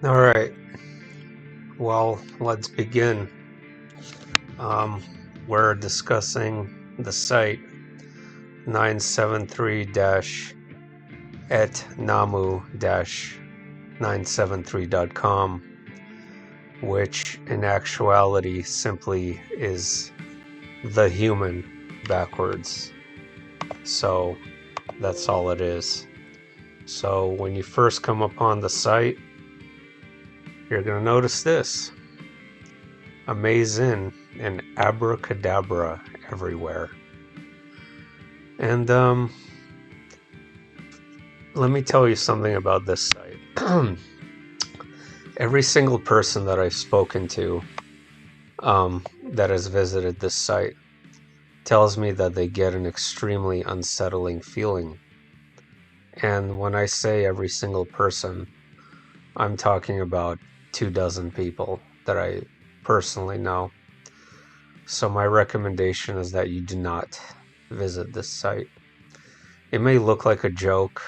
All right. Well, let's begin. We're discussing the site 973-etnamu-973.com, which in actuality simply is the human backwards. So that's all it is. So when you first come upon the site, you're going to notice this: amazing and abracadabra everywhere. And let me tell you something about this site. Every single person that I've spoken to that has visited this site tells me that they get an extremely unsettling feeling. And when I say every single person, I'm talking about 24 people that I personally know. So my recommendation is that you do not visit this site. It may look like a joke,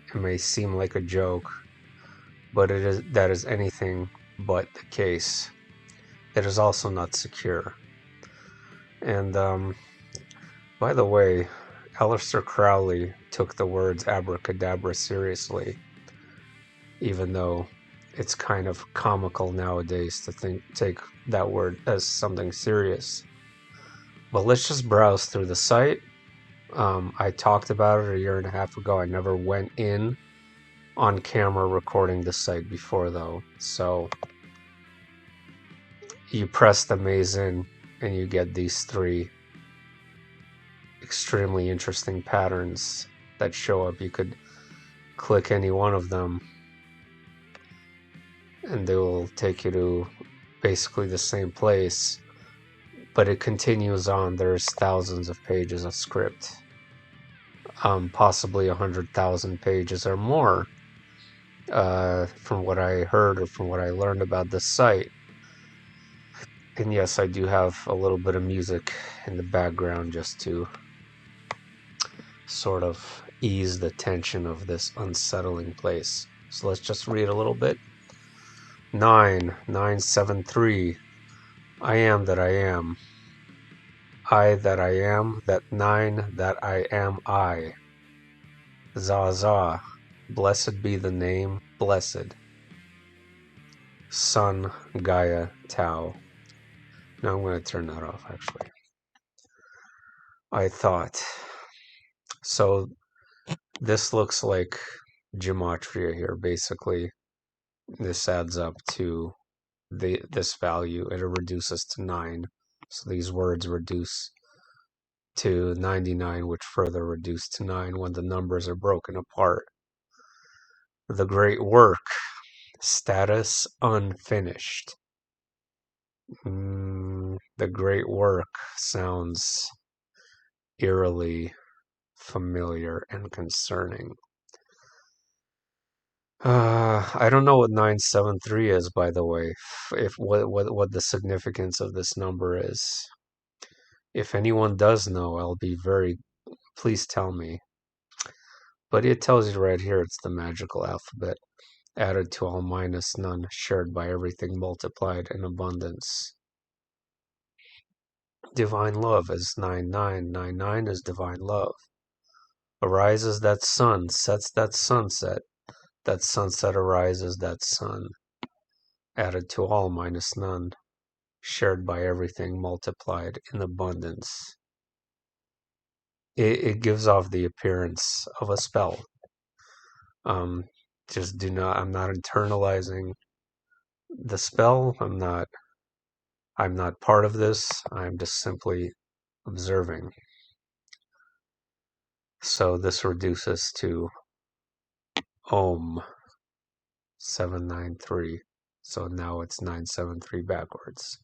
it may seem like a joke, but that is anything but the case. It is also not secure. And by the way, Aleister Crowley took the words abracadabra seriously, even though it's kind of comical nowadays to take that word as something serious. But let's just browse through the site. I talked about it a year and a half ago. I never went in on camera recording the site before, though. So you press the maze in and you get these three extremely interesting patterns that show up. You could click any one of them and they will take you to basically the same place, but it continues on. There's thousands of pages of script, possibly 100,000 pages or more, from what I heard or from what I learned about this site. And yes, I do have a little bit of music in the background just to sort of ease the tension of this unsettling place. So let's just read a little bit. 973. I am that I am. I that I am, that 9 that I am I. Zaza. Blessed be the name, blessed. Sun, Gaia, Tao. Now I'm going to turn that off, actually. I thought. So this looks like gematria here, basically. This adds up to this value, and it reduces to 9. So these words reduce to 99, which further reduce to 9 when the numbers are broken apart. The great work, status unfinished. The great work sounds eerily familiar and concerning. I don't know what 973 is, by the way. If what the significance of this number is. If anyone does know, I'll be very, please tell me. But it tells you right here, it's the magical alphabet, added to all minus none, shared by everything, multiplied in abundance. Divine love is 9999 is divine love. Arises that sun, sets that sunset arises that sun, added to all minus none, shared by everything, multiplied in abundance. It gives off the appearance of a spell. Just do not, I'm not internalizing the spell. I'm not part of this. I'm just simply observing. So this reduces to Om 793. So now it's 973 backwards.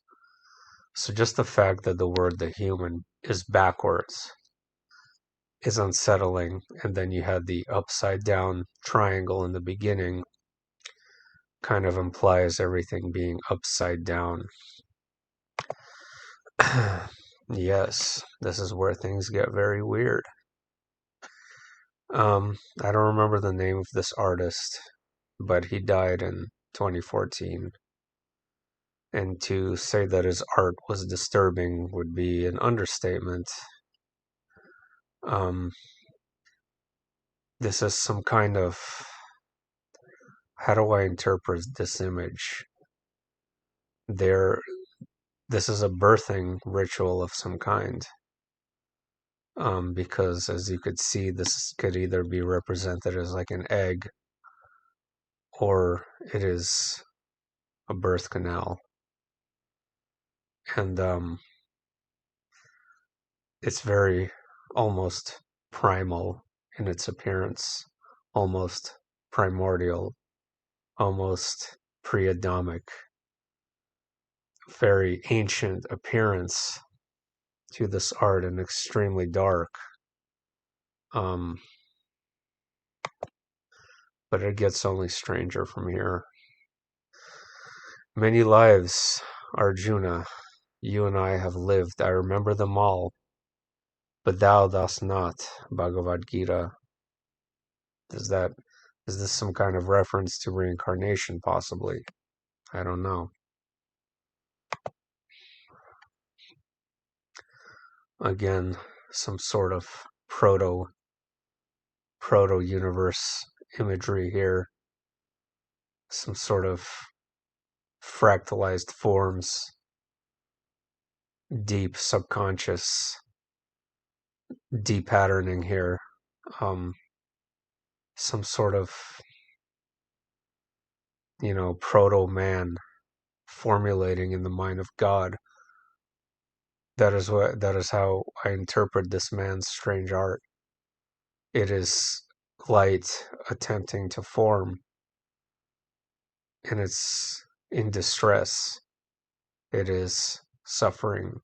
So just the fact that the word the human is backwards is unsettling. And then you had the upside down triangle in the beginning, kind of implies everything being upside down. Yes, this is where things get very weird. I don't remember the name of this artist, but he died in 2014. And to say that his art was disturbing would be an understatement. This is some kind of, how do I interpret this image? This is a birthing ritual of some kind. Because as you could see, this could either be represented as like an egg, or it is a birth canal. And it's very almost primal in its appearance, almost primordial, almost pre-Adamic, very ancient appearance to this art, and extremely dark. But it gets only stranger from here. Many lives, Arjuna, you and I have lived. I remember them all, but thou dost not. Bhagavad Gita. Is this some kind of reference to reincarnation, possibly? I don't know. Again, some sort of proto-universe imagery here. Some sort of fractalized forms, deep subconscious de-patterning here. Some sort of, proto-man formulating in the mind of God. That is how I interpret this man's strange art. It is light attempting to form, and it's in distress. It is suffering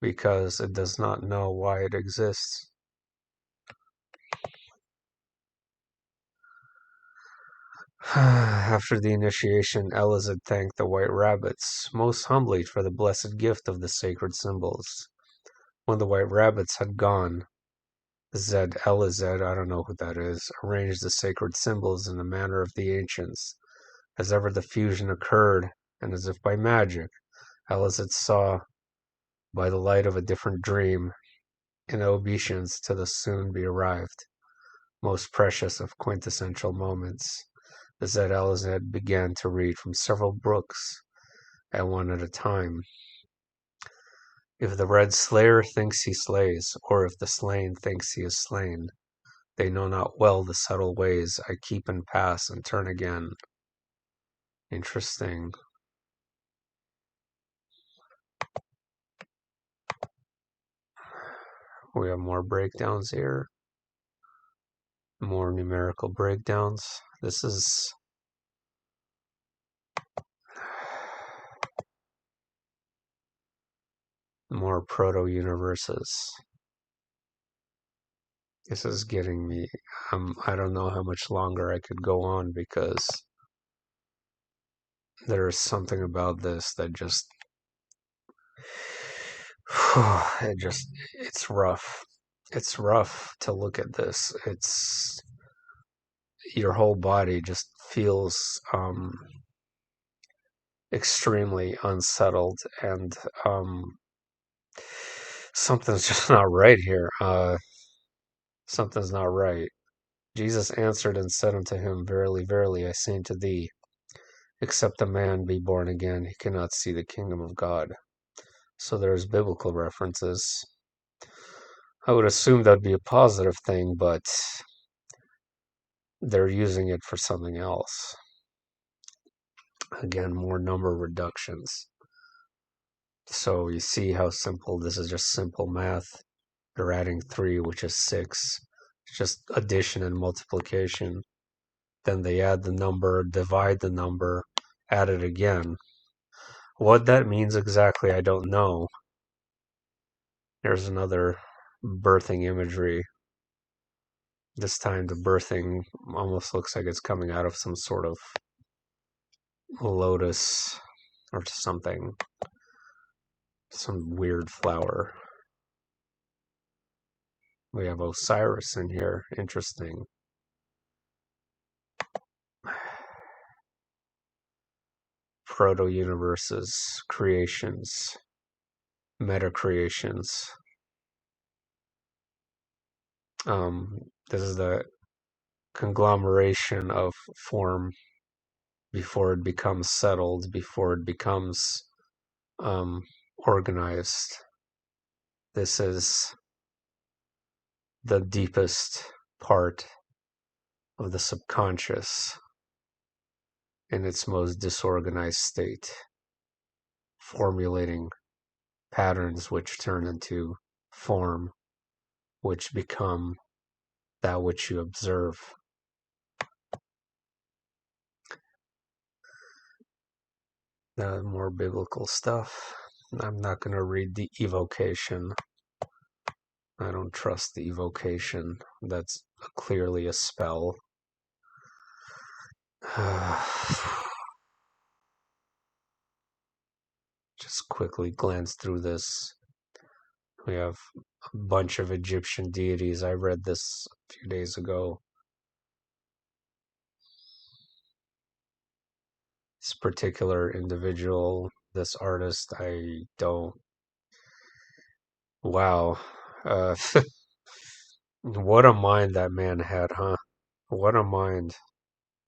because it does not know why it exists. After the initiation, Elazid thanked the white rabbits most humbly for the blessed gift of the sacred symbols. When the white rabbits had gone, Elazid, I don't know who that is, arranged the sacred symbols in the manner of the ancients. As ever the fusion occurred, and as if by magic, Elazid saw, by the light of a different dream, in obeisance to the soon-be-arrived, most precious of quintessential moments, Zed Elazid began to read from several books, at one at a time. If the red slayer thinks he slays, or if the slain thinks he is slain, they know not well the subtle ways I keep and pass and turn again. Interesting. We have more breakdowns here. More numerical breakdowns. This is more proto-universes. This is getting me. I don't know how much longer I could go on, because there is something about this that just it's rough. It's rough to look at this. It's your whole body just feels extremely unsettled, and something's just not right here. Something's not right. Jesus answered and said unto him, Verily, verily, I say unto thee, except a man be born again, he cannot see the kingdom of God. So there's biblical references. I would assume that'd be a positive thing, but they're using it for something else. Again, more number reductions. So you see how simple this is. Just simple math. They're adding 3, which is 6. It's just addition and multiplication. Then they add the number, divide the number, add it again. What that means exactly, I don't know. There's another birthing imagery. This time the birthing almost looks like it's coming out of some sort of lotus or something. Some weird flower. We have Osiris in here. Interesting. proto-universes, creations, meta-creations. This is the conglomeration of form before it becomes settled, before it becomes organized. This is the deepest part of the subconscious in its most disorganized state, formulating patterns which turn into form, which become that which you observe. More biblical stuff. I'm not going to read the evocation. I don't trust the evocation. That's clearly a spell. Just quickly glance through this. We have a bunch of Egyptian deities. I read this a few days ago. This particular individual, this artist, I don't. Wow. What a mind that man had, huh? What a mind.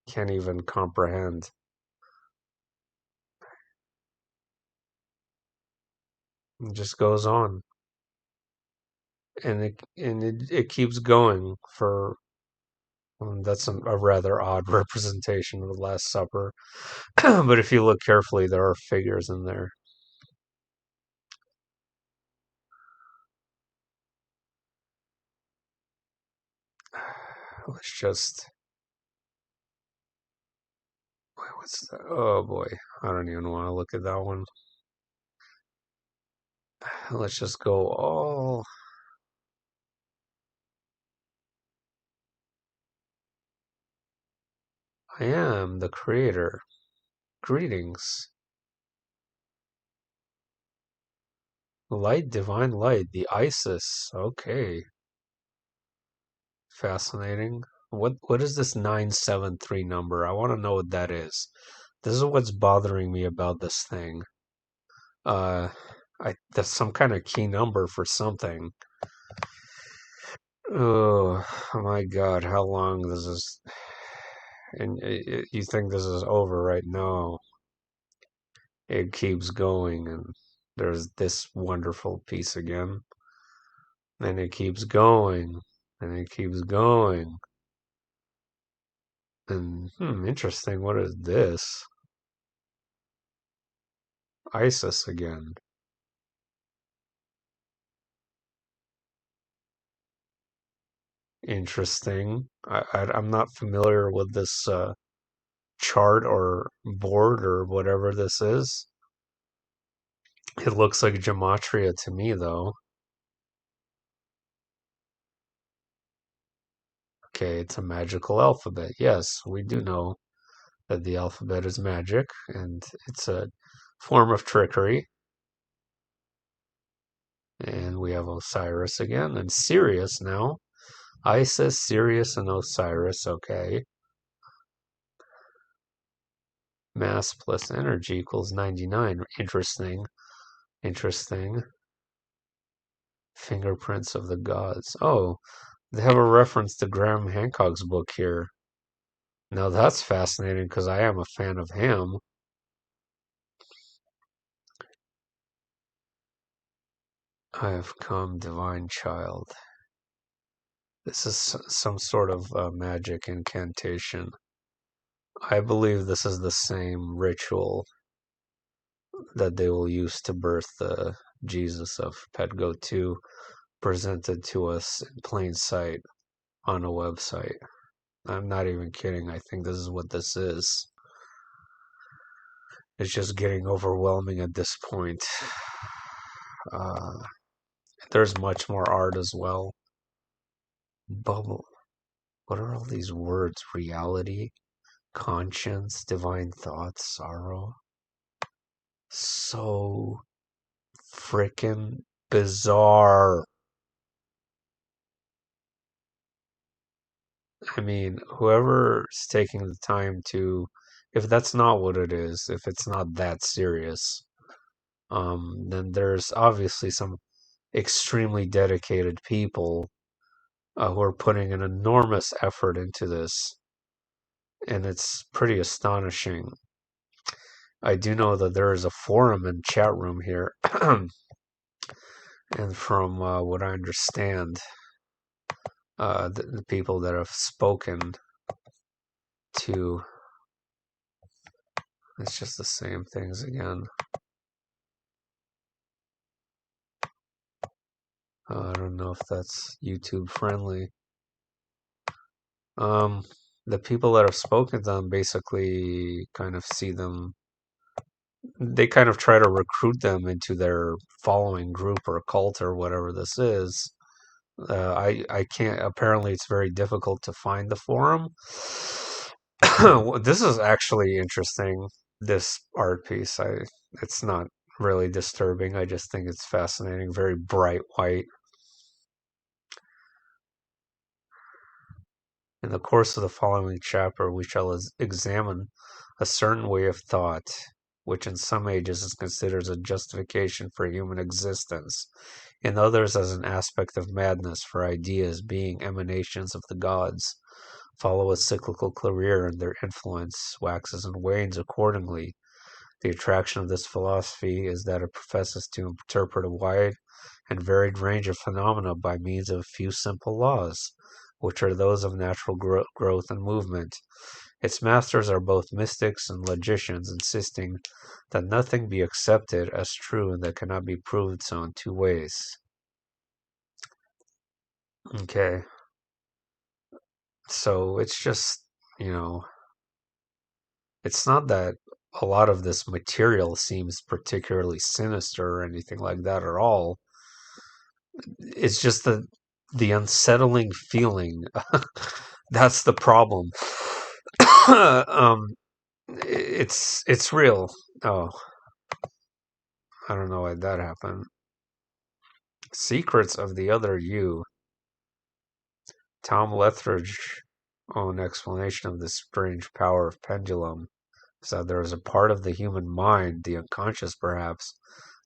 Can't even comprehend. It just goes on. And it keeps going for that's a rather odd representation of the Last Supper. But if you look carefully, there are figures in there. Let's just. What's that? Oh boy, I don't even want to look at that one. Let's just go all. I am the creator. Greetings. Light, divine light, the Isis. Okay. Fascinating. What is this 973 number? I want to know what that is. This is what's bothering me about this thing. That's some kind of key number for something. Oh my God, how long this is? And you think this is over, right? No, it keeps going, and there's this wonderful piece again, and it keeps going, and it keeps going. And interesting. What is this? Isis again. Interesting. I'm not familiar with this chart or board or whatever this is. It looks like gematria to me, though. Okay, it's a magical alphabet. Yes, we do know that the alphabet is magic, and it's a form of trickery. And we have Osiris again, and Sirius now. Isis, Sirius, and Osiris. Okay. Mass plus energy equals 99. Interesting. Interesting. Fingerprints of the gods. Oh, they have a reference to Graham Hancock's book here. Now that's fascinating because I am a fan of him. I have come, divine child. This is some sort of magic incantation. I believe this is the same ritual that they will use to birth the Jesus of Petgo 2, presented to us in plain sight on a website. I'm not even kidding. I think this is what this is. It's just getting overwhelming at this point. Uh, there's much more art as well. Bubble. What are all these words? Reality, conscience, divine thoughts, sorrow. So freaking bizarre. I mean, whoever's taking the time to if that's not what it is, if it's not that serious, then there's obviously some extremely dedicated people who are putting an enormous effort into this, and it's pretty astonishing. I do know that there is a forum and chat room here, and from what I understand, the people that have spoken to, it's just the same things again. I don't know if that's YouTube friendly. Um, the people that have spoken to them basically kind of see them. They kind of try to recruit them into their following group or cult or whatever this is. I can't. Apparently, it's very difficult to find the forum. This is actually interesting. This art piece, it's not really disturbing. I just think it's fascinating. Very bright white. In the course of the following chapter, we shall examine a certain way of thought, which in some ages is considered as a justification for human existence, in others as an aspect of madness, for ideas, being emanations of the gods, follow a cyclical career, and their influence waxes and wanes accordingly. The attraction of this philosophy is that it professes to interpret a wide and varied range of phenomena by means of a few simple laws, which are those of natural growth and movement. Its masters are both mystics and logicians, insisting that nothing be accepted as true that cannot be proved so in two ways. Okay, so it's just, you know, it's not that a lot of this material seems particularly sinister or anything like that at all. It's just the unsettling feeling. That's the problem. It's real. Oh, I don't know why that happened. Secrets of the Other You. Tom Lethbridge's own explanation of this strange power of pendulum is that there is a part of the human mind, the unconscious perhaps,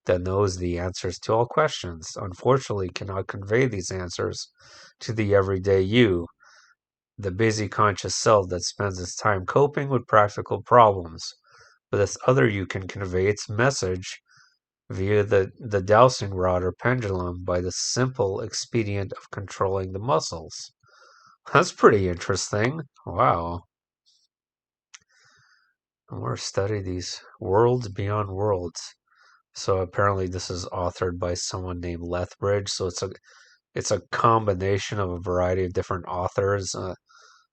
that knows the answers to all questions, unfortunately cannot convey these answers to the everyday you, the busy conscious self that spends its time coping with practical problems. But this other you can convey its message via the dowsing rod or pendulum by the simple expedient of controlling the muscles. That's pretty interesting. Wow. We're studying these worlds beyond worlds. So apparently this is authored by someone named Lethbridge. So it's a combination of a variety of different authors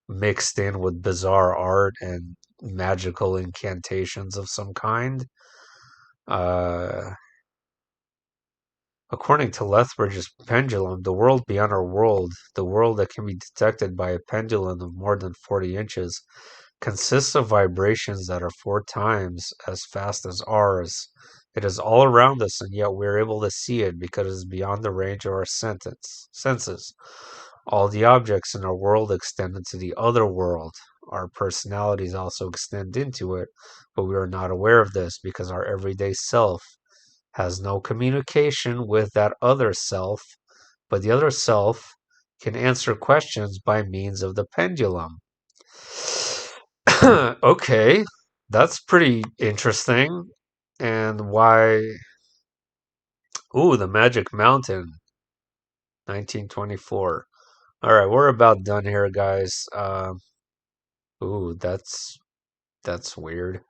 mixed in with bizarre art and magical incantations of some kind. Uh, According to Lethbridge's pendulum, the world beyond our world, the world that can be detected by a pendulum of more than 40 inches, consists of vibrations that are 4 times as fast as ours. It is all around us, and yet we are able to see it because it is beyond the range of our senses. All the objects in our world extend into the other world. Our personalities also extend into it, but we are not aware of this because our everyday self has no communication with that other self, but the other self can answer questions by means of the pendulum. Okay, that's pretty interesting. And why? Ooh, the Magic Mountain, 1924. All right, we're about done here, guys. Ooh, that's weird.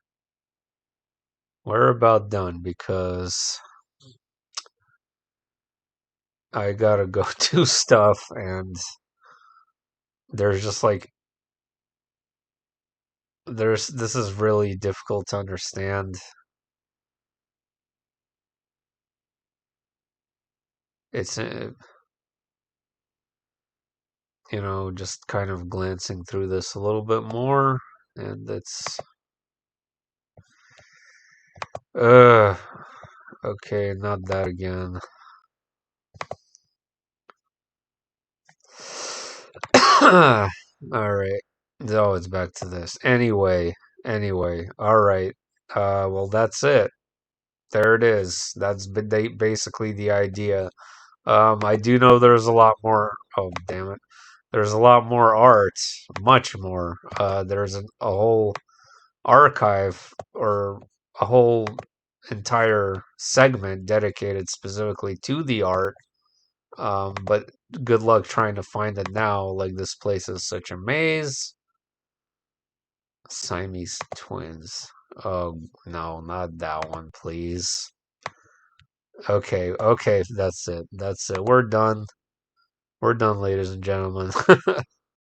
We're about done because I gotta go do stuff, and there's just like this is really difficult to understand. It's just kind of glancing through this a little bit more, and it's uh okay, not that again. All right. Oh, it's back to this. Anyway, Anyway, all right. Well, that's it. There it is. Basically the idea. I do know there's a lot more. Oh, damn it. There's a lot more art, much more. There's a whole archive or a whole entire segment dedicated specifically to the art. But good luck trying to find it now. Like, this place is such a maze. Siamese twins. Oh, no, not that one, please. Okay, okay, that's it. That's it. We're done. We're done, ladies and gentlemen.